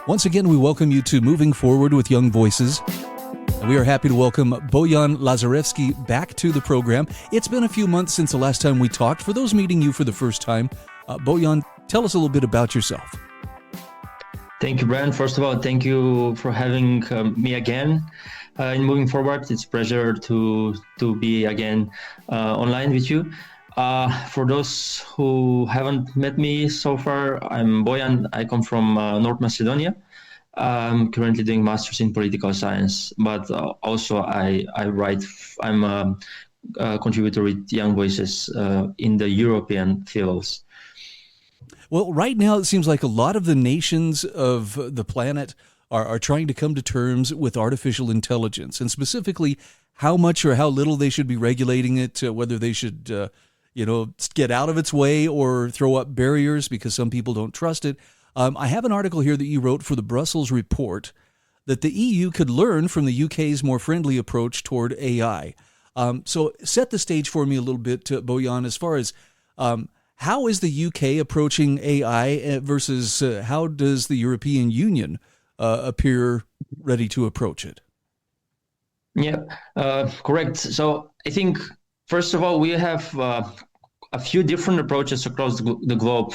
Once again, we welcome you to Moving Forward with Young Voices. And we are happy to welcome Bojan Lazarevski back to the program. It's been a few months since the last time we talked. For those meeting you for the first time, Bojan, tell us a little bit about yourself. Thank you, Brian. First of all, thank you for having me again in Moving Forward. It's a pleasure to be again online with you. For those who haven't met me so far, I'm Bojan. I come from North Macedonia. I'm currently doing Masters in Political Science, but also I write. I'm a contributor with Young Voices in the European fields. Well, right now it seems like a lot of the nations of the planet are trying to come to terms with artificial intelligence, and specifically how much or how little they should be regulating it, whether they should get out of its way or throw up barriers because some people don't trust it. I have an article here that you wrote for the Brussels Report that the EU could learn from the UK's more friendly approach toward AI. So set the stage for me a little bit, Bojan, as far as how is the UK approaching AI versus how does the European Union appear ready to approach it? Yeah, correct. So I think, first of all, we have a few different approaches across the globe.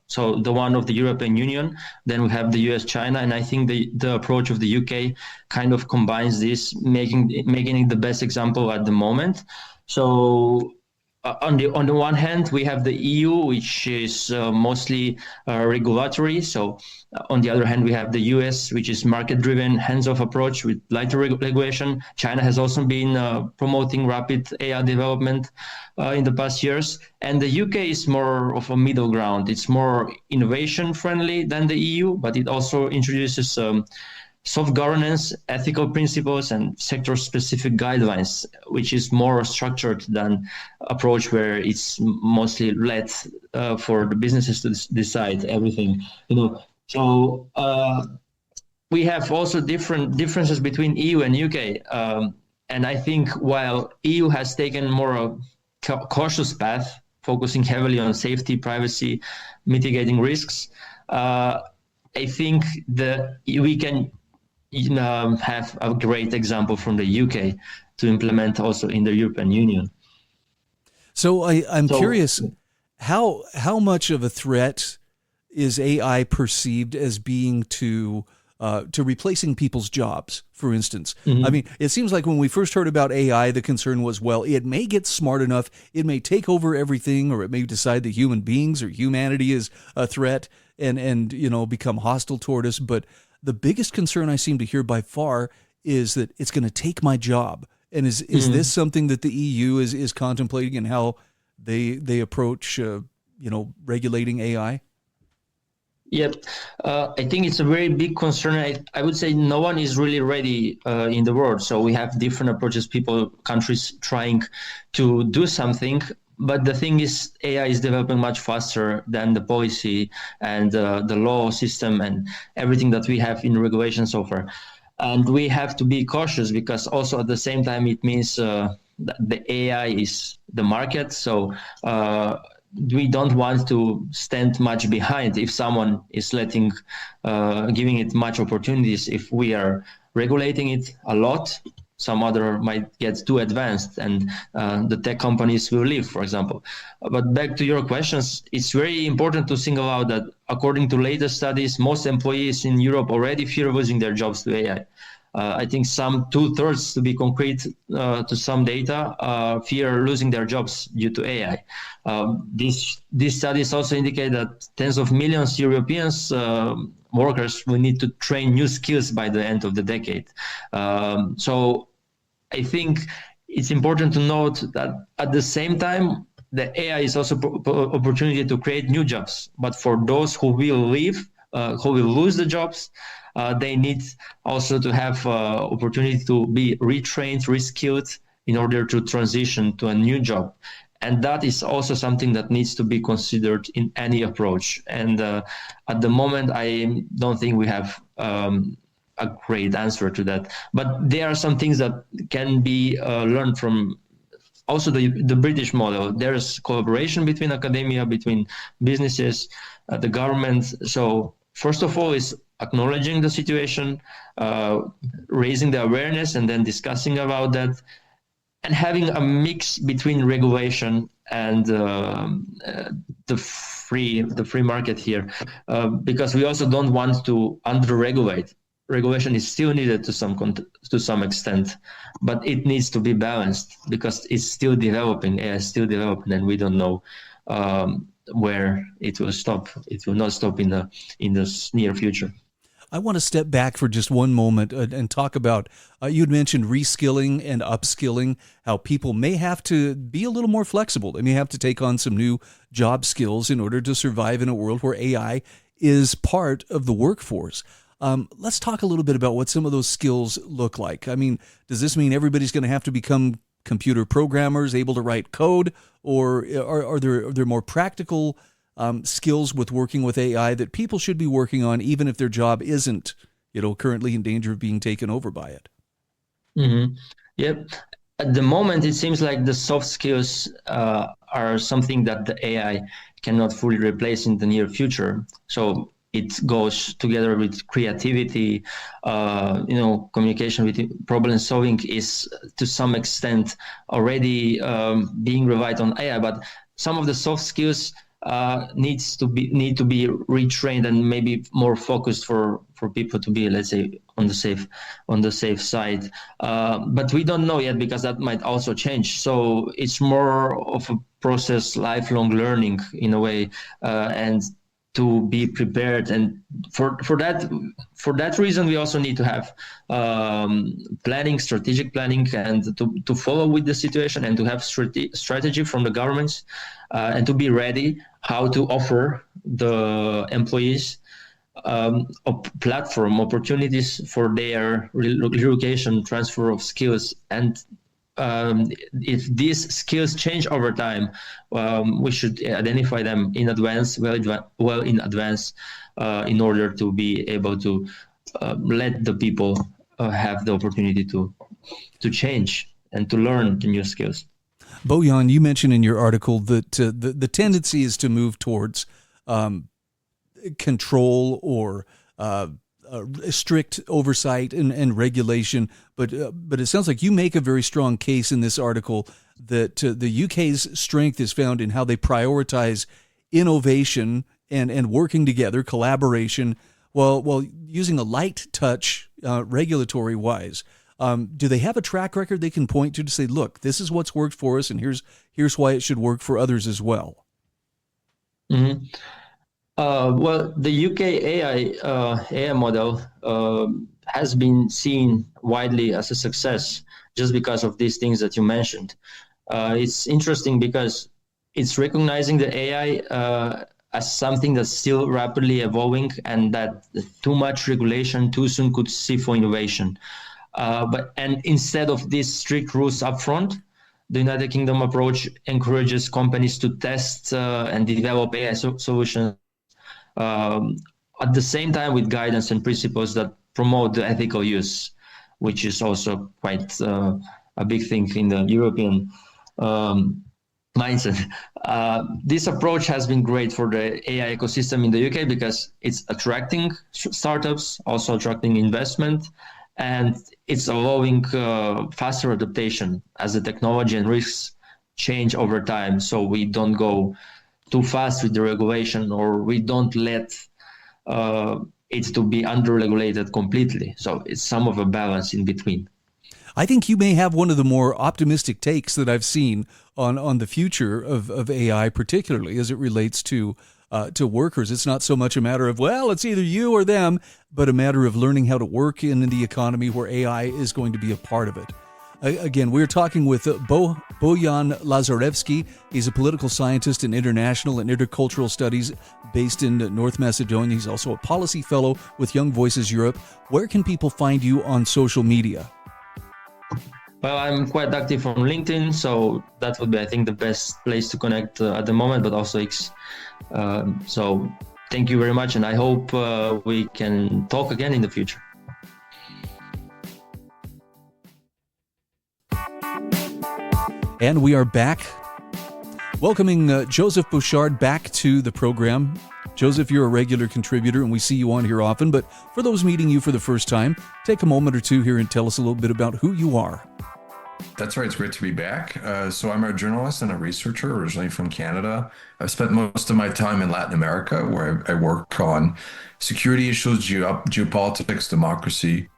So the one of the European Union, then we have the US, China, and I think the approach of the UK kind of combines this, making it the best example at the moment. So on the one hand, we have the EU, which is mostly regulatory. So on the other hand, we have the US, which is market-driven, hands-off approach with lighter regulation. China has also been promoting rapid AI development in the past years. And the UK is more of a middle ground. It's more innovation-friendly than the EU, but it also introduces soft governance, ethical principles, and sector-specific guidelines, which is more structured than approach where it's mostly led for the businesses to decide everything. So we have also differences between EU and UK, and I think while EU has taken more a cautious path, focusing heavily on safety, privacy, mitigating risks, I think we can have a great example from the UK to implement also in the European Union. So I'm curious, how much of a threat is AI perceived as being to replacing people's jobs, for instance? Mm-hmm. I mean, it seems like when we first heard about AI, the concern was, well, it may get smart enough, it may take over everything, or it may decide that human beings or humanity is a threat and become hostile toward us. But the biggest concern I seem to hear by far is that it's going to take my job. And is this something that the EU is contemplating in how they approach regulating AI? Yep. I think it's a very big concern. I would say no one is really ready in the world. So we have different approaches, countries trying to do something. But the thing is, AI is developing much faster than the policy and the law system and everything that we have in regulation so far. And we have to be cautious because also at the same time, it means that the AI is the market. So we don't want to stand much behind if someone is giving it much opportunities. If we are regulating it a lot, some other might get too advanced and the tech companies will leave, for example. But back to your questions, it's very important to single out that according to latest studies, most employees in Europe already fear losing their jobs to AI. I think some 2/3, to be concrete, to some data, fear losing their jobs due to AI. These studies also indicate that tens of millions Europeans workers will need to train new skills by the end of the decade. So I think it's important to note that at the same time, the AI is also opportunity to create new jobs. But for those who will leave, who will lose the jobs, they need also to have opportunity to be retrained, reskilled in order to transition to a new job. And that is also something that needs to be considered in any approach. And at the moment, I don't think we have a great answer to that. But there are some things that can be learned from also the British model. There's collaboration between academia, between businesses, the government. So first of all is acknowledging the situation, raising the awareness, and then discussing about that, and having a mix between regulation and the free market here, because we also don't want to under-regulate. Regulation is still needed to some extent, but it needs to be balanced because it's still developing. AI is still developing, and we don't know where it will stop. It will not stop in the near future. I want to step back for just one moment and talk about, you'd mentioned reskilling and upskilling, how people may have to be a little more flexible. They may have to take on some new job skills in order to survive in a world where AI is part of the workforce. Let's talk a little bit about what some of those skills look like. I mean, does this mean everybody's going to have to become computer programmers, able to write code, or are there more practical skills with working with AI that people should be working on, even if their job isn't, currently in danger of being taken over by it? Mm-hmm. Yep. At the moment, it seems like the soft skills are something that the AI cannot fully replace in the near future. So it goes together with creativity. Communication with problem solving is to some extent already being relied on AI, but some of the soft skills need to be retrained and maybe more focused for people to be, let's say, on the safe side. But we don't know yet, because that might also change. So it's more of a process, lifelong learning in a way, and to be prepared. And for that reason, we also need to have strategic planning, and to follow with the situation, and to have strategy from the governments, and to be ready how to offer the employees a platform, opportunities for their relocation, transfer of skills. And if these skills change over time, we should identify them in advance, well in advance, in order to be able to let the people have the opportunity to change and to learn the new skills. Bojan, you mentioned in your article that the tendency is to move towards control or strict oversight and regulation, but it sounds like you make a very strong case in this article that the UK's strength is found in how they prioritize innovation and working together, collaboration, while using a light touch regulatory wise. Do they have a track record they can point to say, look, this is what's worked for us, and here's why it should work for others as well? Mm-hmm. Well, the UK AI model has been seen widely as a success just because of these things that you mentioned. It's interesting because it's recognizing the AI as something that's still rapidly evolving, and that too much regulation too soon could stifle innovation. And instead of these strict rules upfront, the United Kingdom approach encourages companies to test and develop AI solutions at the same time with guidance and principles that promote the ethical use, which is also quite a big thing in the European mindset. This approach has been great for the AI ecosystem in the UK because it's attracting startups, also attracting investment, and it's allowing faster adaptation as the technology and risks change over time. So we don't go too fast with the regulation, or we don't let it to be under-regulated completely. So it's some of a balance in between. I think you may have one of the more optimistic takes that I've seen on the future of AI, particularly as it relates to workers. It's not so much a matter of, well, it's either you or them, but a matter of learning how to work in the economy where AI is going to be a part of it. Again, we're talking with Bojan Lazarevski. He's a political scientist in international and intercultural studies based in North Macedonia. He's also a policy fellow with Young Voices Europe. Where can people find you on social media? Well, I'm quite active on LinkedIn, so that would be, I think, the best place to connect at the moment, but also X. So thank you very much, and I hope we can talk again in the future. And we are back, welcoming Joseph Bouchard back to the program. Joseph, you're a regular contributor, and we see you on here often. But for those meeting you for the first time, take a moment or two here and tell us a little bit about who you are. That's right. It's great to be back. So I'm a journalist and a researcher originally from Canada. I've spent most of my time in Latin America, where I work on security issues, geopolitics, democracy,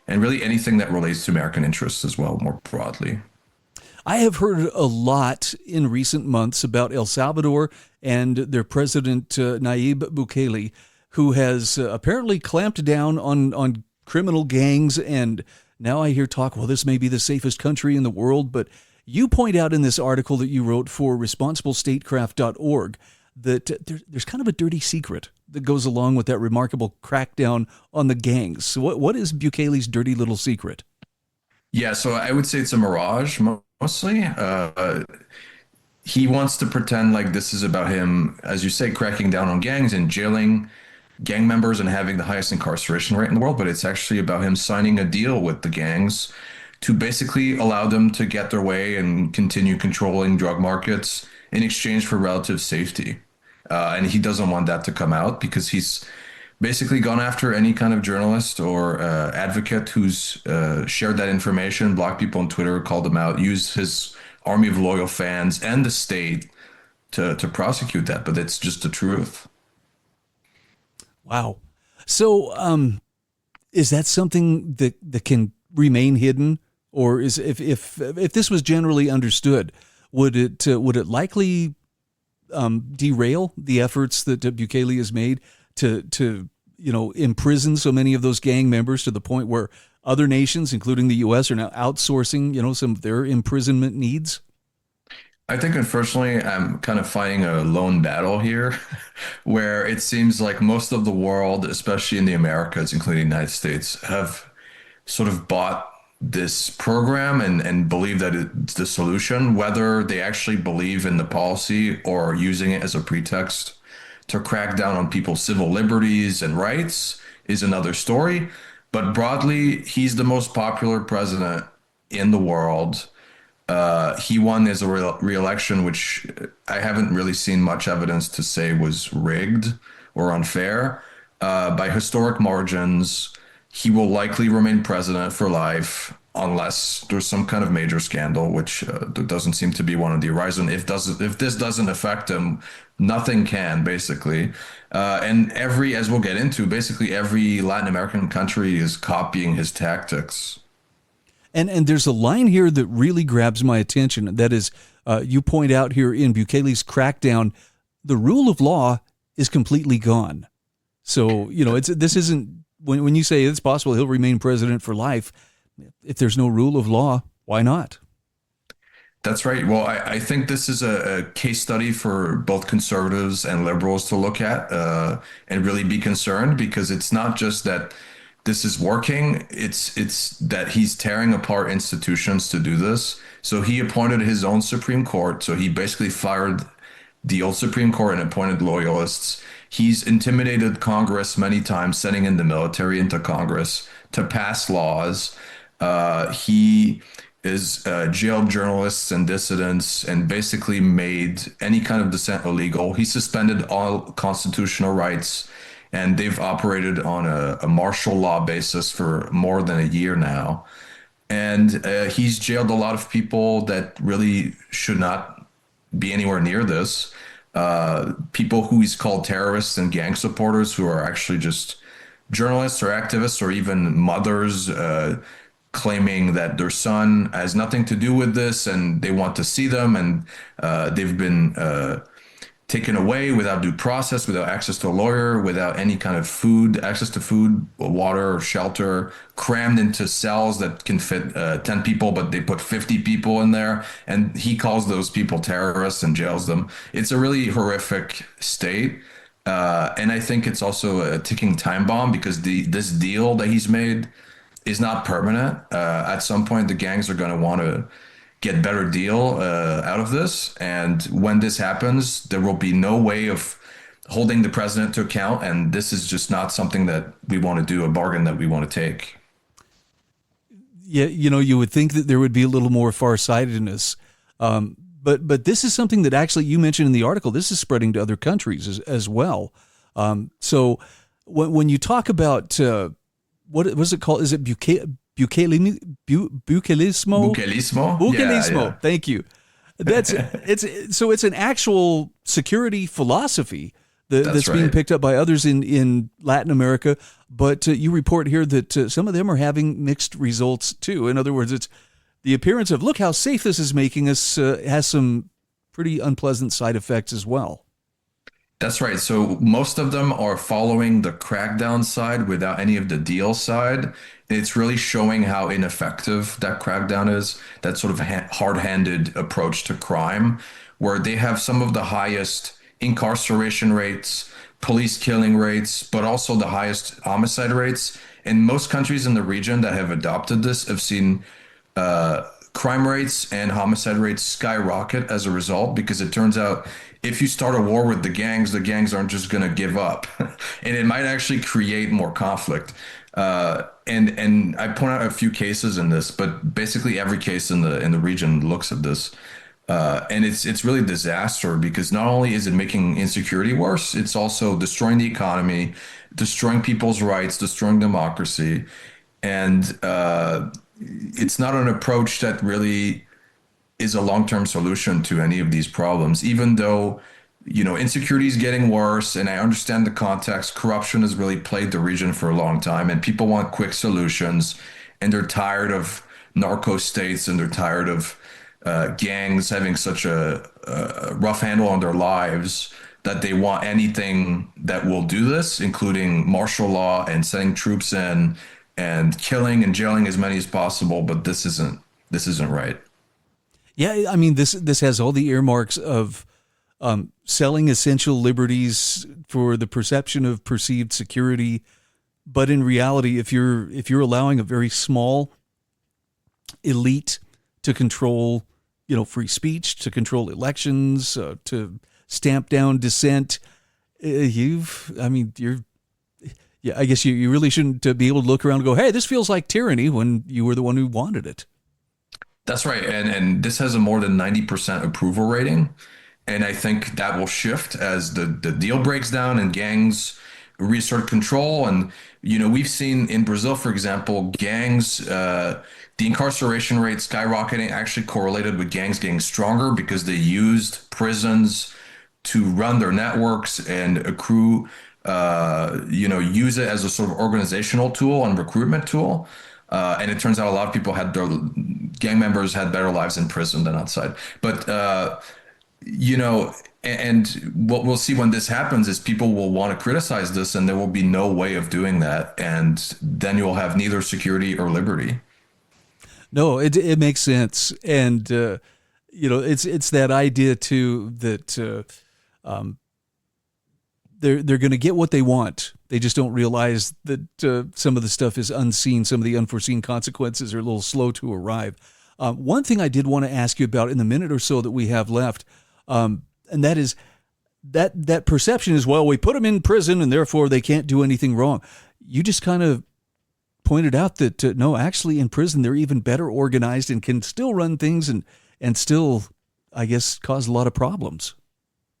and really anything that relates to American interests as well, more broadly. I have heard a lot in recent months about El Salvador and their president, Nayib Bukele, who has apparently clamped down on criminal gangs. And now I hear talk, well, this may be the safest country in the world. But you point out in this article that you wrote for responsiblestatecraft.org that there's kind of a dirty secret that goes along with that remarkable crackdown on the gangs. So what is Bukele's dirty little secret? Yeah, so I would say it's a mirage mostly. He wants to pretend like this is about him, as you say, cracking down on gangs and jailing gang members and having the highest incarceration rate in the world. But it's actually about him signing a deal with the gangs to basically allow them to get their way and continue controlling drug markets in exchange for relative safety. And he doesn't want that to come out because he's basically gone after any kind of journalist or advocate who's shared that information, blocked people on Twitter, called them out, used his army of loyal fans and the state to prosecute that. But it's just the truth. Wow. So is that something that can remain hidden? Or is if this was generally understood, would it likely derail the efforts that Bukele has made to imprison so many of those gang members to the point where other nations, including the U.S., are now outsourcing, some of their imprisonment needs? I think, unfortunately, I'm kind of fighting a lone battle here, where it seems like most of the world, especially in the Americas, including the United States, have sort of bought this program and believe that it's the solution. Whether they actually believe in the policy or using it as a pretext to crack down on people's civil liberties and rights is another story. But broadly, he's the most popular president in the world. He won his re-election, which I haven't really seen much evidence to say was rigged or unfair. By historic margins, he will likely remain president for life unless there's some kind of major scandal, which there doesn't seem to be one on the horizon. If this doesn't affect him, nothing can, basically. And as we'll get into, basically every Latin American country is copying his tactics. And there's a line here that really grabs my attention. That is, you point out here in Bukele's crackdown, the rule of law is completely gone. So, this isn't, when you say it's possible he'll remain president for life, if there's no rule of law, why not? That's right. Well, I think this is a case study for both conservatives and liberals to look at and really be concerned, because it's not just that this is working, it's that he's tearing apart institutions to do this. So he appointed his own Supreme Court. So he basically fired the old Supreme Court and appointed loyalists. He's intimidated Congress many times, sending in the military into Congress to pass laws. He is jailed journalists and dissidents and basically made any kind of dissent illegal. He suspended all constitutional rights, and they've operated on a martial law basis for more than a year now. And he's jailed a lot of people that really should not be anywhere near this. People who he's called terrorists and gang supporters, who are actually just journalists or activists or even mothers claiming that their son has nothing to do with this and they want to see them, and they've been taken away without due process, without access to a lawyer, without any kind of access to food, water, or shelter, crammed into cells that can fit 10 people, but they put 50 people in there. And he calls those people terrorists and jails them. It's a really horrific state. And I think it's also a ticking time bomb, because this deal that he's made is not permanent. At some point, the gangs are going to want to get better deal out of this. And when this happens, there will be no way of holding the president to account. And this is just not something that we want to do, a bargain that we want to take. Yeah, you would think that there would be a little more farsightedness. But this is something that actually you mentioned in the article. This is spreading to other countries as well. So when you talk about what was it called? Is it bucalismo? Bukelismo? Bukelismo. Yeah. Thank you. It's an actual security philosophy that's right. being picked up by others in Latin America. But you report here that some of them are having mixed results too. In other words, it's the appearance of, look how safe this is making us, has some pretty unpleasant side effects as well. That's right. So most of them are following the crackdown side without any of the deal side. It's really showing how ineffective that crackdown is, that sort of hard-handed approach to crime, where they have some of the highest incarceration rates, police killing rates, but also the highest homicide rates. And most countries in the region that have adopted this have seen crime rates and homicide rates skyrocket as a result, because it turns out if you start a war with the gangs aren't just going to give up, and it might actually create more conflict. And I point out a few cases in this, but basically every case in the region looks at this, and it's really a disaster, because not only is it making insecurity worse, it's also destroying the economy, destroying people's rights, destroying democracy, and it's not an approach that really is a long-term solution to any of these problems, even though, insecurity is getting worse. And I understand the context. Corruption has really plagued the region for a long time, and people want quick solutions, and they're tired of narco states, and they're tired of gangs having such a rough handle on their lives, that they want anything that will do this, including martial law and sending troops in and killing and jailing as many as possible. But this isn't right. Yeah, I mean, this has all the earmarks of selling essential liberties for the perception of perceived security, but in reality, if you're allowing a very small elite to control, free speech, to control elections, to stamp down dissent, I guess you really shouldn't be able to look around and go, hey, this feels like tyranny, when you were the one who wanted it. That's right. And this has a more than 90% approval rating. And I think that will shift as the deal breaks down and gangs reassert control. And, we've seen in Brazil, for example, gangs, the incarceration rate skyrocketing actually correlated with gangs getting stronger, because they used prisons to run their networks and accrue, use it as a sort of organizational tool and recruitment tool. And it turns out a lot of people gang members had better lives in prison than outside. But, and what we'll see when this happens is people will want to criticize this, and there will be no way of doing that. And then you'll have neither security or liberty. No, it makes sense. And, it's that idea too, that they're going to get what they want. They just don't realize that some of the stuff is unseen. Some of the unforeseen consequences are a little slow to arrive. One thing I did want to ask you about in the minute or so that we have left, and that is that perception is, well, we put them in prison and therefore they can't do anything wrong. You just kind of pointed out that, no, actually in prison they're even better organized and can still run things and still, I guess, cause a lot of problems.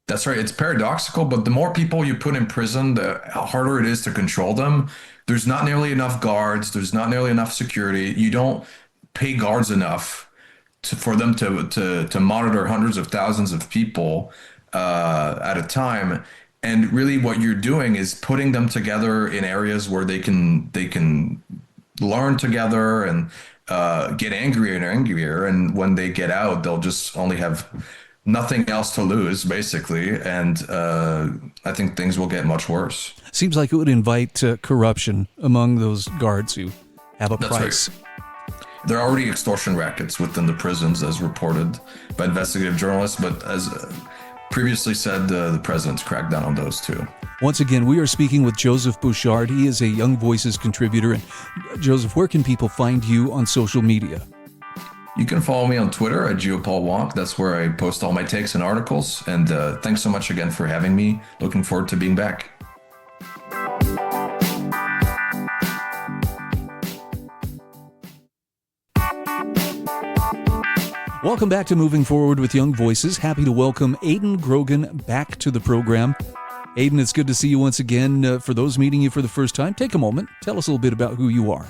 That's right. It's paradoxical, but the more people you put in prison, the harder it is to control them. There's not nearly enough guards. There's not nearly enough security. You don't pay guards enough for them to monitor hundreds of thousands of people at a time. And really what you're doing is putting them together in areas where they can learn together and get angrier and angrier. And when they get out, they'll just only have nothing else to lose, basically. And I think things will get much worse. Seems like it would invite corruption among those guards who have a price. Right. There are already extortion rackets within the prisons, as reported by investigative journalists. But as previously said, the president's cracked down on those too. Once again, we are speaking with Joseph Bouchard. He is a Young Voices contributor. And Joseph, where can people find you on social media? You can follow me on Twitter at GeoPaulWonk. That's where I post all my takes and articles. And thanks so much again for having me. Looking forward to being back. Welcome back to Moving Forward with Young Voices. Happy to welcome Aiden Grogan back to the program. Aiden, it's good to see you once again. For those meeting you for the first time, take a moment. Tell us a little bit about who you are.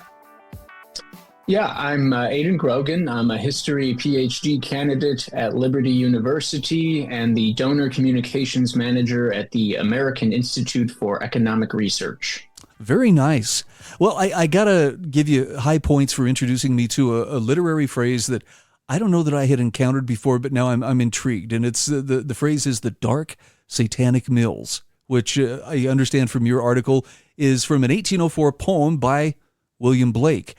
Yeah, I'm Aiden Grogan. I'm a history PhD candidate at Liberty University and the donor communications manager at the American Institute for Economic Research. Very nice. Well, I got to give you high points for introducing me to a literary phrase that I don't know that I had encountered before, but now I'm intrigued. And it's the phrase is the dark satanic mills, which I understand from your article is from an 1804 poem by William Blake.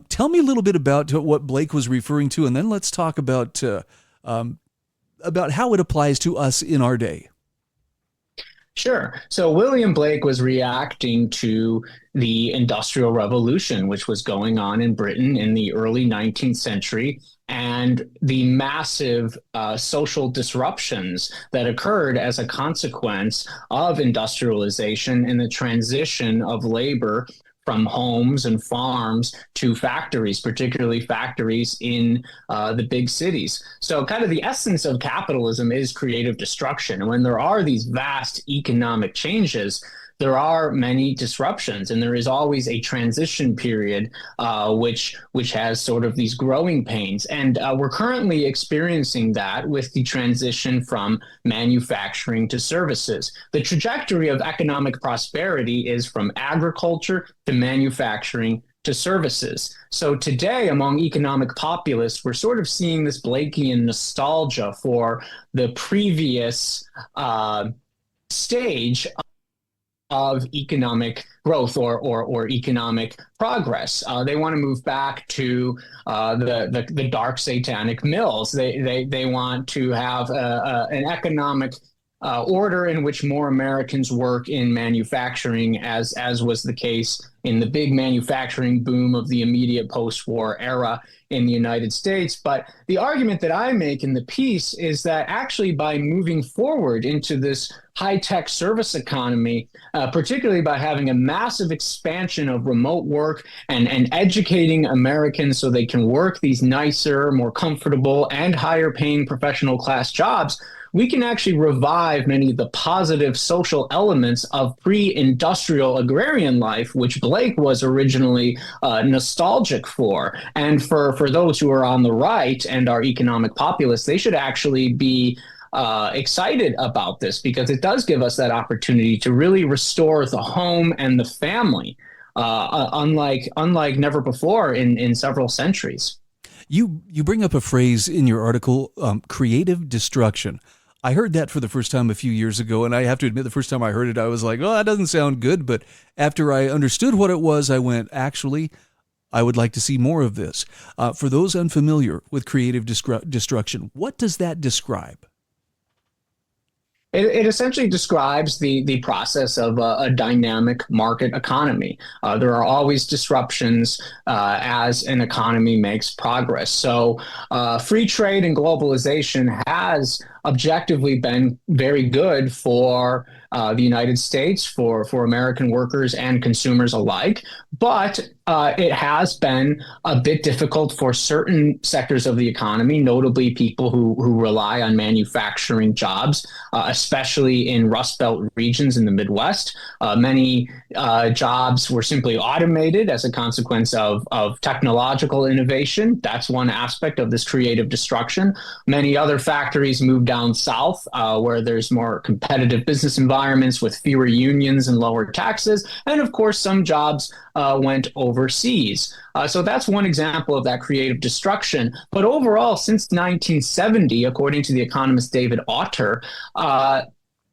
Tell me a little bit about what Blake was referring to, and then let's talk about how it applies to us in our day. Sure. So William Blake was reacting to the Industrial Revolution, which was going on in Britain in the early 19th century, and the massive social disruptions that occurred as a consequence of industrialization and the transition of labor from homes and farms to factories, particularly factories in the big cities. So kind of the essence of capitalism is creative destruction. And when there are these vast economic changes, there are many disruptions, and there is always a transition period, which has sort of these growing pains. And we're currently experiencing that with the transition from manufacturing to services. The trajectory of economic prosperity is from agriculture to manufacturing to services. So today, among economic populists, we're sort of seeing this Blakean nostalgia for the previous stage of economic growth or economic progress. They want to move back to the dark satanic mills. They want to have an economic order in which more Americans work in manufacturing, as was the case in the big manufacturing boom of the immediate post-war era in the United States. But the argument that I make in the piece is that actually by moving forward into this high-tech service economy, particularly by having a massive expansion of remote work and educating Americans so they can work these nicer, more comfortable, and higher-paying professional class jobs, we can actually revive many of the positive social elements of pre-industrial agrarian life, which Blake was originally nostalgic for. And for those who are on the right and are economic populists, they should actually be excited about this, because it does give us that opportunity to really restore the home and the family, unlike never before in several centuries. You bring up a phrase in your article, creative destruction. I heard that for the first time a few years ago, and I have to admit, the first time I heard it, I was like, oh, that doesn't sound good. But after I understood what it was, I went, actually, I would like to see more of this. For those unfamiliar with creative destruction, what does that describe? It essentially describes the process of a dynamic market economy. There are always disruptions as an economy makes progress. So free trade and globalization has objectively been very good for the United States, for American workers and consumers alike. But it has been a bit difficult for certain sectors of the economy, notably people who rely on manufacturing jobs, especially in Rust Belt regions in the Midwest. Many jobs were simply automated as a consequence of technological innovation. That's one aspect of this creative destruction. Many other factories moved down south, where there's more competitive business environments with fewer unions and lower taxes. And of course, some jobs went overseas. So that's one example of that creative destruction. But overall, since 1970, according to the economist David Autor,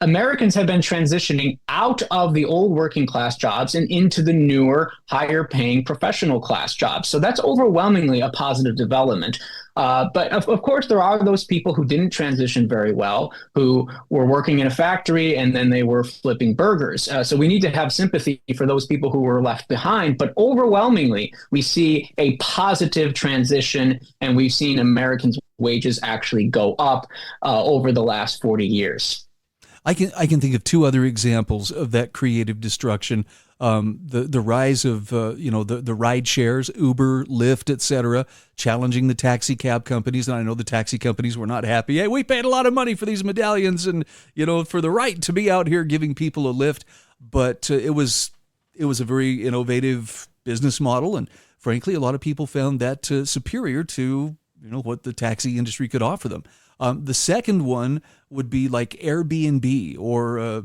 Americans have been transitioning out of the old working class jobs and into the newer, higher paying professional class jobs. So that's overwhelmingly a positive development. But of course, there are those people who didn't transition very well, who were working in a factory and then they were flipping burgers. So we need to have sympathy for those people who were left behind. But overwhelmingly, we see a positive transition, and we've seen Americans' wages actually go up over the last 40 years. I can think of two other examples of that creative destruction. The rise of the ride shares, Uber, Lyft, etc., challenging the taxi cab companies, and I know the taxi companies were not happy. Hey, we paid a lot of money for these medallions, and for the right to be out here giving people a lift. But it was a very innovative business model, and frankly, a lot of people found that superior to what the taxi industry could offer them. The second one would be like Airbnb or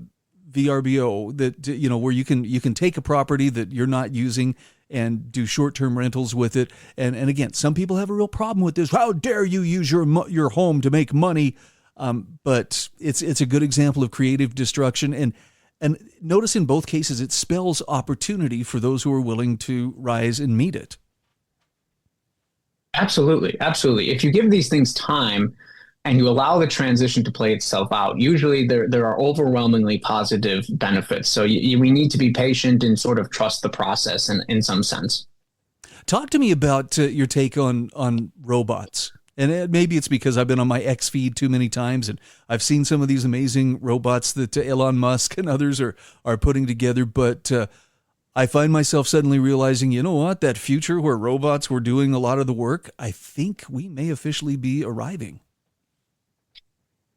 VRBO, that where you can take a property that you're not using and do short-term rentals with it. And again, some people have a real problem with this. How dare you use your home to make money? But it's a good example of creative destruction. And notice in both cases, it spells opportunity for those who are willing to rise and meet it. Absolutely. Absolutely. If you give these things time and you allow the transition to play itself out, usually there are overwhelmingly positive benefits. So we need to be patient and sort of trust the process in some sense. Talk to me about your take on robots. And maybe it's because I've been on my X feed too many times and I've seen some of these amazing robots that Elon Musk and others are putting together. But I find myself suddenly realizing, you know what, that future where robots were doing a lot of the work, I think we may officially be arriving.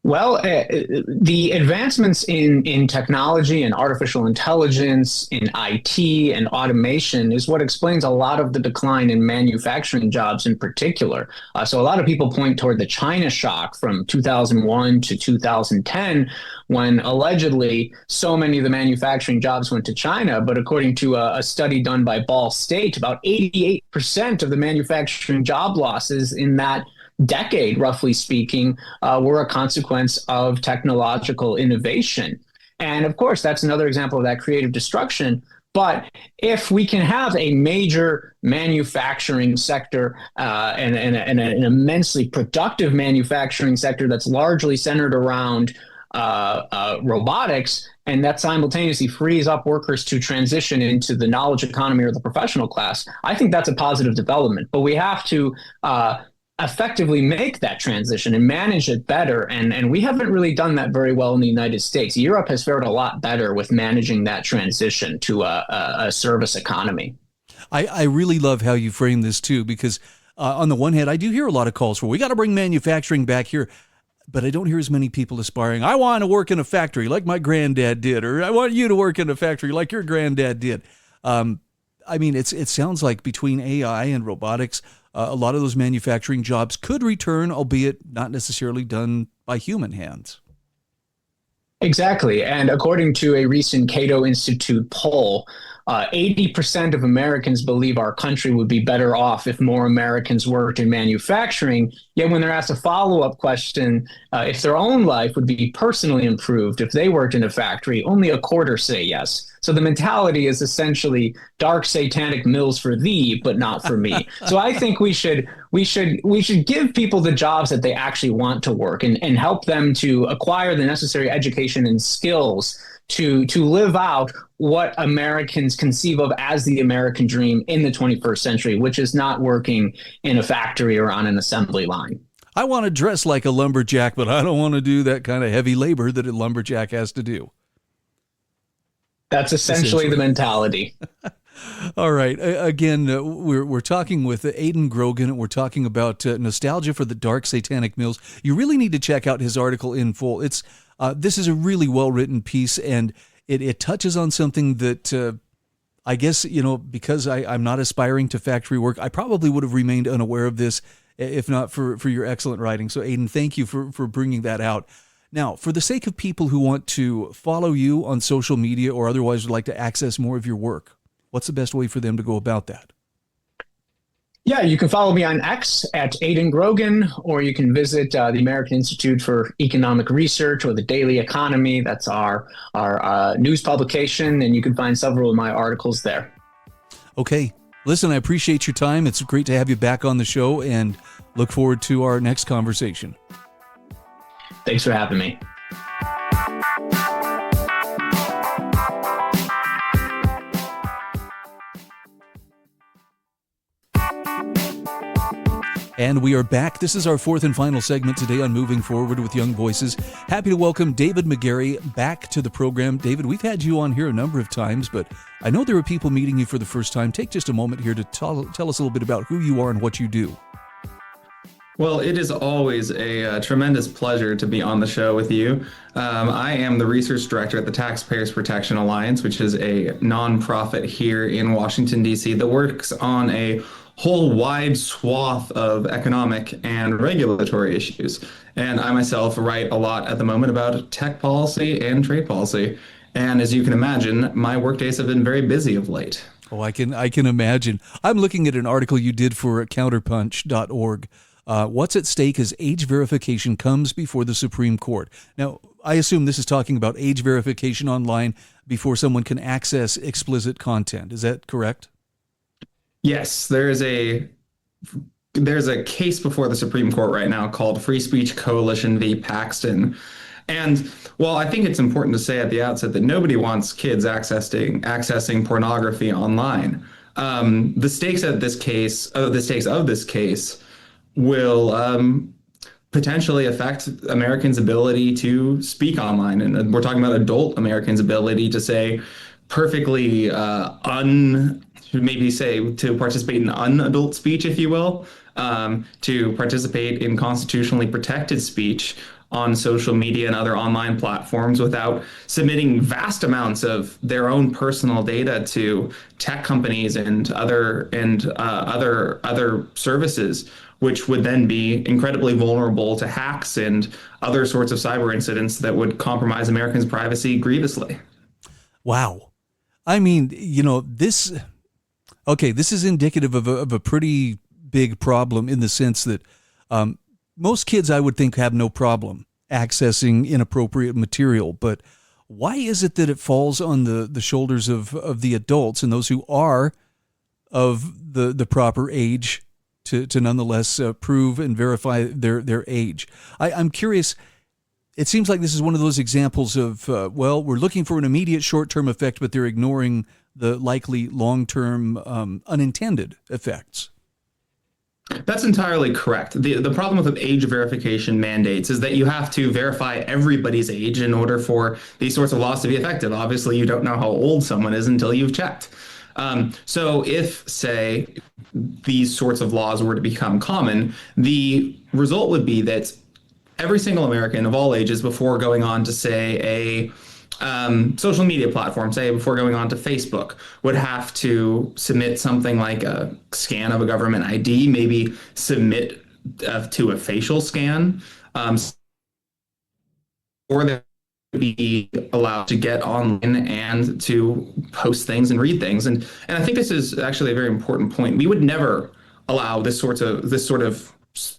Well, the advancements in technology and artificial intelligence, in IT and automation is what explains a lot of the decline in manufacturing jobs in particular. So a lot of people point toward the China shock from 2001 to 2010, when allegedly so many of the manufacturing jobs went to China. But according to a study done by Ball State, about 88% of the manufacturing job losses in that decade, roughly speaking, were a consequence of technological innovation. And of course, that's another example of that creative destruction. But if we can have a major manufacturing sector and an immensely productive manufacturing sector that's largely centered around robotics, and that simultaneously frees up workers to transition into the knowledge economy or the professional class, I think that's a positive development. But we have to effectively make that transition and manage it better. And we haven't really done that very well in the United States. Europe has fared a lot better with managing that transition to a service economy. I really love how you frame this too, because on the one hand, I do hear a lot of calls for, we got to bring manufacturing back here. But I don't hear as many people aspiring, I want to work in a factory like my granddad did, or I want you to work in a factory like your granddad did. I mean, it sounds like between AI and robotics, a lot of those manufacturing jobs could return, albeit not necessarily done by human hands. Exactly. And according to a recent Cato Institute poll, 80% of Americans believe our country would be better off if more Americans worked in manufacturing. Yet when they're asked a follow-up question, if their own life would be personally improved if they worked in a factory, only a quarter say yes. So the mentality is essentially dark satanic mills for thee, but not for me. So I think we should give people the jobs that they actually want to work and help them to acquire the necessary education and skills to live out what Americans conceive of as the American dream in the 21st century, which is not working in a factory or on an assembly line. I want to dress like a lumberjack, but I don't want to do that kind of heavy labor that a lumberjack has to do. That's essentially the mentality. All right. Again, we're talking with Aiden Grogan, and we're talking about nostalgia for the dark satanic mills. You really need to check out his article in full. This is a really well-written piece, and it touches on something that I guess, because I'm not aspiring to factory work, I probably would have remained unaware of this if not for your excellent writing. So, Aiden, thank you for bringing that out. Now, for the sake of people who want to follow you on social media or otherwise would like to access more of your work, what's the best way for them to go about that? Yeah, you can follow me on X at Aiden Grogan, or you can visit the American Institute for Economic Research or the Daily Economy. That's our news publication, and you can find several of my articles there. Okay. Listen, I appreciate your time. It's great to have you back on the show, and look forward to our next conversation. Thanks for having me. And we are back. This is our fourth and final segment today on Moving Forward with Young Voices. Happy to welcome David McGarry back to the program. David, we've had you on here a number of times, but I know there are people meeting you for the first time. Take just a moment here to tell us a little bit about who you are and what you do. Well, it is always a tremendous pleasure to be on the show with you. I am the research director at the Taxpayers Protection Alliance, which is a nonprofit here in Washington, D.C. that works on a whole wide swath of economic and regulatory issues. And I myself write a lot at the moment about tech policy and trade policy. And as you can imagine, my work days have been very busy of late. Oh, I can imagine. I'm looking at an article you did for counterpunch.org. What's at stake as age verification comes before the Supreme Court. Now, I assume this is talking about age verification online before someone can access explicit content. Is that correct? Yes, there's a case before the Supreme Court right now called Free Speech Coalition v. Paxton. And well, I think it's important to say at the outset that nobody wants kids accessing pornography online. The stakes of this case will potentially affect Americans' ability to speak online. And we're talking about adult Americans' ability to say perfectly to participate in unadult speech, if you will, to participate in constitutionally protected speech on social media and other online platforms without submitting vast amounts of their own personal data to tech companies and other services, which would then be incredibly vulnerable to hacks and other sorts of cyber incidents that would compromise Americans' privacy grievously. Wow. I mean, this is indicative of a pretty big problem in the sense that most kids, I would think, have no problem accessing inappropriate material. But why is it that it falls on the shoulders of the adults and those who are of the proper age to nonetheless prove and verify their age? I'm curious. It seems like this is one of those examples of, we're looking for an immediate short-term effect, but they're ignoring the likely long-term unintended effects. That's entirely correct. The problem with age verification mandates is that you have to verify everybody's age in order for these sorts of laws to be effective. Obviously, you don't know how old someone is until you've checked. So if, say, these sorts of laws were to become common, the result would be that every single American of all ages, before going on to, say, a social media platform, say before going on to Facebook, would have to submit something like a scan of a government ID, maybe submit to a facial scan, or they would be allowed to get online and to post things and read things. And I think this is actually a very important point. We would never allow this sort of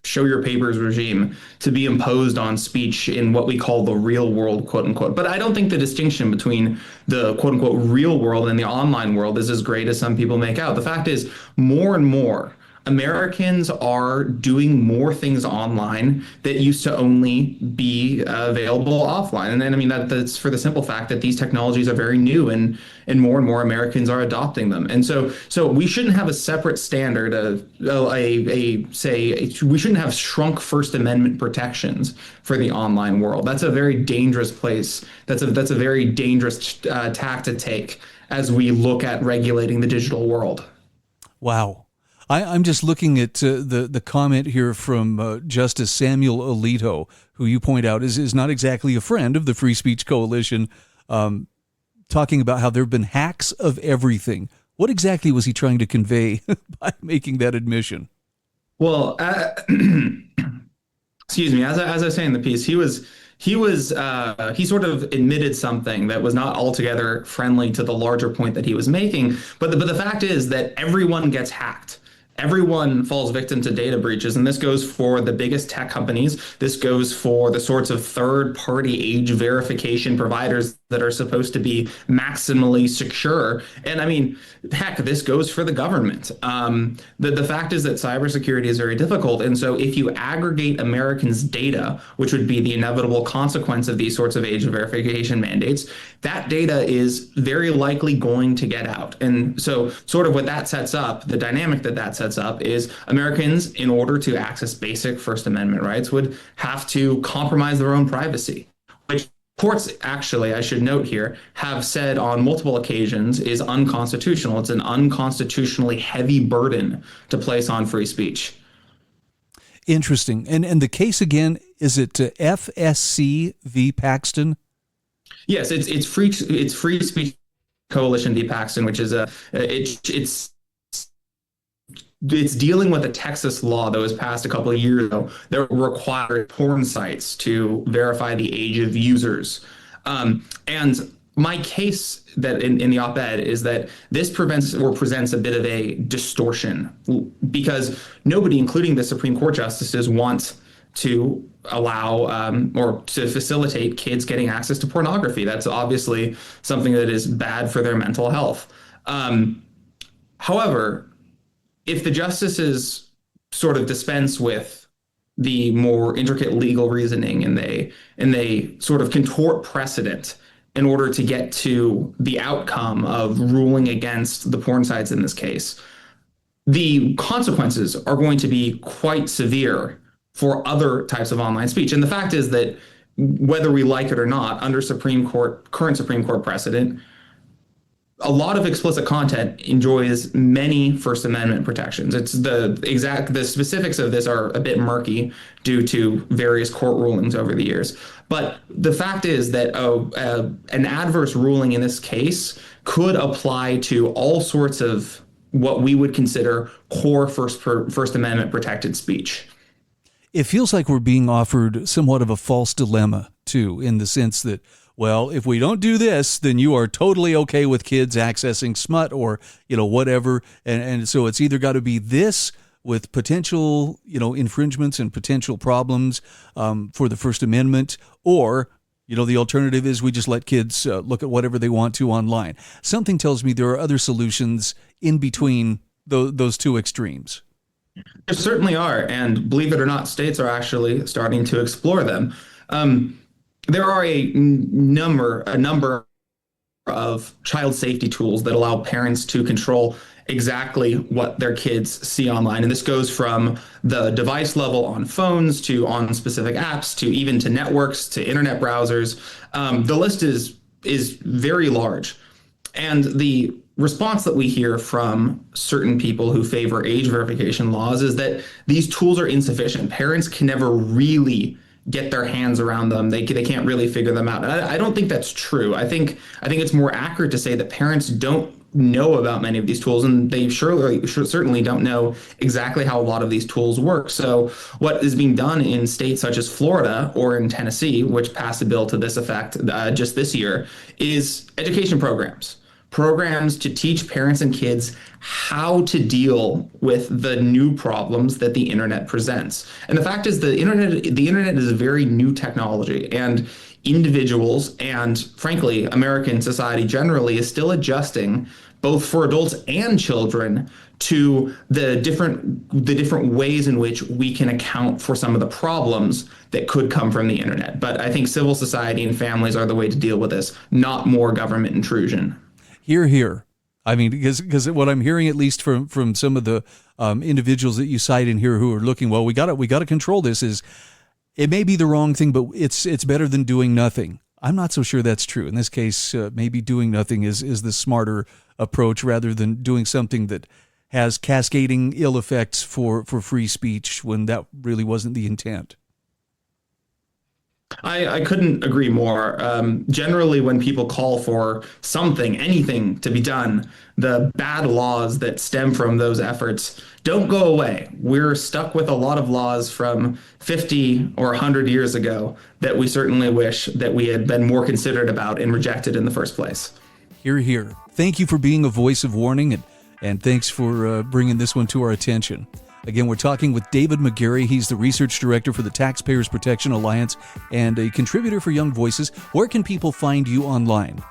show your papers regime to be imposed on speech in what we call the real world, quote unquote. But I don't think the distinction between the quote unquote real world and the online world is as great as some people make out. The fact is, more and more Americans are doing more things online that used to only be available offline. And then, I mean, that's for the simple fact that these technologies are very new and more Americans are adopting them. And so we shouldn't have a separate standard of we shouldn't have shrunk First Amendment protections for the online world. That's a very dangerous place. That's a very dangerous tack to take as we look at regulating the digital world. Wow. I'm just looking at the comment here from Justice Samuel Alito, who you point out is not exactly a friend of the Free Speech Coalition, talking about how there have been hacks of everything. What exactly was he trying to convey by making that admission? Well, excuse me, as I say in the piece, he sort of admitted something that was not altogether friendly to the larger point that he was making. But the fact is that everyone gets hacked. Everyone falls victim to data breaches, and this goes for the biggest tech companies. This goes for the sorts of third-party age verification providers that are supposed to be maximally secure. And I mean, heck, this goes for the government. The fact is that cybersecurity is very difficult. And so if you aggregate Americans' data, which would be the inevitable consequence of these sorts of age verification mandates, that data is very likely going to get out. And so sort of what that sets up, the dynamic that sets sets up is Americans, in order to access basic First Amendment rights, would have to compromise their own privacy, which courts, actually, I should note here, have said on multiple occasions is unconstitutional. It's an unconstitutionally heavy burden to place on free speech. Interesting. And the case again, is it FSC v. Paxton? Yes, it's Free Speech Coalition v. Paxton, which is it's dealing with a Texas law that was passed a couple of years ago that required porn sites to verify the age of users. And my case that in the op-ed is that this presents a bit of a distortion, because nobody, including the Supreme Court justices, want to allow or to facilitate kids getting access to pornography. That's obviously something that is bad for their mental health. However, if the justices sort of dispense with the more intricate legal reasoning and they sort of contort precedent in order to get to the outcome of ruling against the porn sites in this case, the consequences are going to be quite severe for other types of online speech. And the fact is that whether we like it or not, under current Supreme Court precedent, a lot of explicit content enjoys many First Amendment protections. It's the specifics of this are a bit murky due to various court rulings over the years. But the fact is that an adverse ruling in this case could apply to all sorts of what we would consider core First Amendment protected speech. It feels like we're being offered somewhat of a false dilemma, too, in the sense that, well, if we don't do this, then you are totally okay with kids accessing smut or, whatever. And so it's either got to be this with potential, infringements and potential problems for the First Amendment, or, the alternative is we just let kids look at whatever they want to online. Something tells me there are other solutions in between those two extremes. There certainly are. And believe it or not, states are actually starting to explore them. There are a number of child safety tools that allow parents to control exactly what their kids see online. And this goes from the device level on phones to on specific apps to even to networks to internet browsers. The list is very large. And the response that we hear from certain people who favor age verification laws is that these tools are insufficient. Parents can never really get their hands around them. They can't really figure them out. I don't think that's true. I think it's more accurate to say that parents don't know about many of these tools, and they certainly don't know exactly how a lot of these tools work. So what is being done in states such as Florida or in Tennessee, which passed a bill to this effect just this year, is education programs to teach parents and kids how to deal with the new problems that the internet presents. And the fact is the internet is a very new technology, and individuals and frankly American society generally is still adjusting, both for adults and children, to the different ways in which we can account for some of the problems that could come from the internet. But I think civil society and families are the way to deal with this, not more government intrusion. Hear, hear. I mean, because what I'm hearing, at least from some of the individuals that you cite in here who are looking, well, we got to control this, is it may be the wrong thing, but it's better than doing nothing. I'm not so sure that's true. In this case, maybe doing nothing is the smarter approach rather than doing something that has cascading ill effects for free speech when that really wasn't the intent. I couldn't agree more. Generally, when people call for anything to be done, the bad laws that stem from those efforts don't go away. We're stuck with a lot of laws from 50 or 100 years ago that we certainly wish that we had been more considerate about and rejected in the first place. Hear, hear. Thank you for being a voice of warning, and thanks for bringing this one to our attention. Again, we're talking with David McGarry. He's the research director for the Taxpayers Protection Alliance and a contributor for Young Voices. Where can people find you online?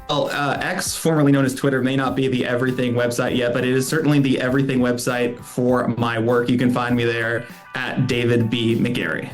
Well, X, formerly known as Twitter, may not be the everything website yet, but it is certainly the everything website for my work. You can find me there at David B. McGarry.